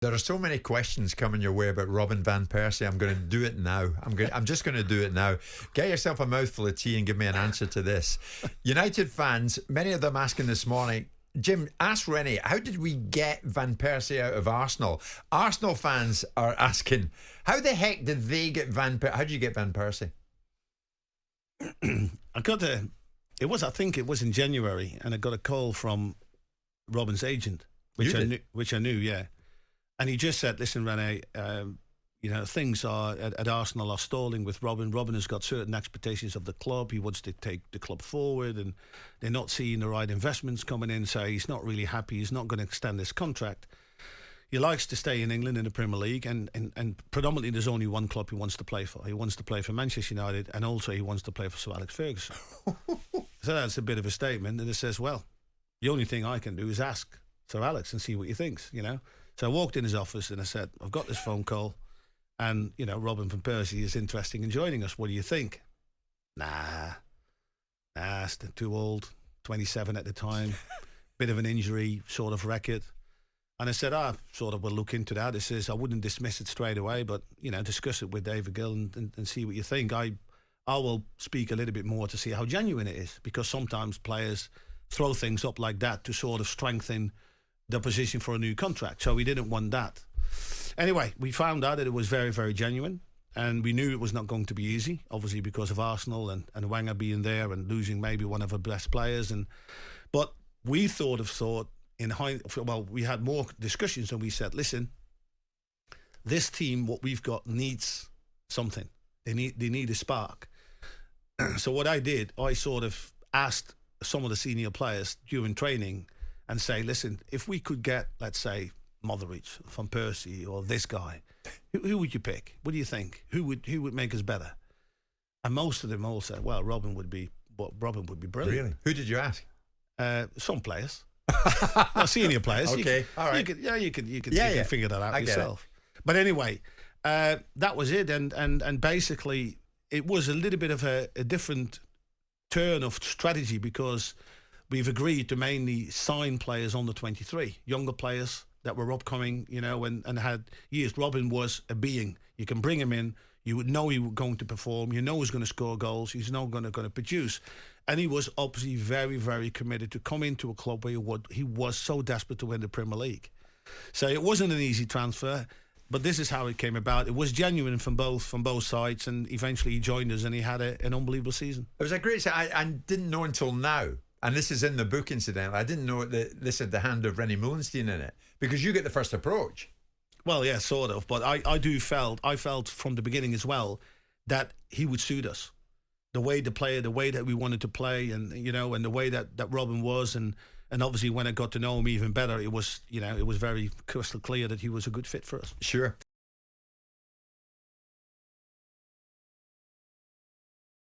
There are so many questions coming your way about Robin van Persie. I'm going to do it now. I'm just going to do it now. Get yourself a mouthful of tea and give me an answer to this. United fans, many of them asking this morning, Jim, ask Rene, how did we get Van Persie out of Arsenal? Arsenal fans are asking, how the heck did they get Van Persie? How did you get Van Persie? I think it was in January, and I got a call from Robin's agent, which I knew, yeah. And he just said, listen, Rene, things are at Arsenal are stalling with Robin. Robin has got certain expectations of the club. He wants to take the club forward, and they're not seeing the right investments coming in, so he's not really happy. He's not going to extend this contract. He likes to stay in England in the Premier League, and predominantly there's only one club he wants to play for. He wants to play for Manchester United, and also he wants to play for Sir Alex Ferguson. So that's a bit of a statement, and it says, well, the only thing I can do is ask Sir Alex and see what he thinks, So I walked in his office and I said, I've got this phone call, and, Robin van Persie is interested in joining us. What do you think? Nah, it's too old, 27 at the time, bit of an injury sort of record. And I said, we'll look into that. He says, I wouldn't dismiss it straight away, but, discuss it with David Gill and see what you think. I will speak a little bit more to see how genuine it is, because sometimes players throw things up like that to sort of strengthen the position for a new contract. So we didn't want that. Anyway, we found out that it was very, very genuine, and we knew it was not going to be easy, obviously because of Arsenal and Wenger being there and losing maybe one of our best players. But we thought we had more discussions, and we said, listen, this team, what we've got, needs something. They need a spark. So what I did, I sort of asked some of the senior players during training and say, listen, if we could get, let's say, Modric, Van Persie, or this guy, who would you pick? What do you think? Who would make us better? And most of them all said, well, Robin would be brilliant. Really? Who did you ask? Some players. No, senior players. Okay, all right. You can figure that out yourself. But anyway, that was it. And basically, it was a little bit of a different turn of strategy, because we've agreed to mainly sign players under 23, younger players that were upcoming, and had years. Robin was a being. You can bring him in, you would know he was going to perform, he's going to score goals, he's not going to produce. And he was obviously very, very committed to come into a club where he was so desperate to win the Premier League. So it wasn't an easy transfer, but this is how it came about. It was genuine from both sides, and eventually he joined us, and he had an unbelievable season. It was a great season. I didn't know until now, and this is in the book, incidentally, I didn't know that this had the hand of Rene Meulensteen in it, because you get the first approach. Well, yeah, sort of, but I felt from the beginning as well that he would suit us. The way that we wanted to play, and and the way that Robin was, and obviously when I got to know him even better, it was very crystal clear that he was a good fit for us. Sure.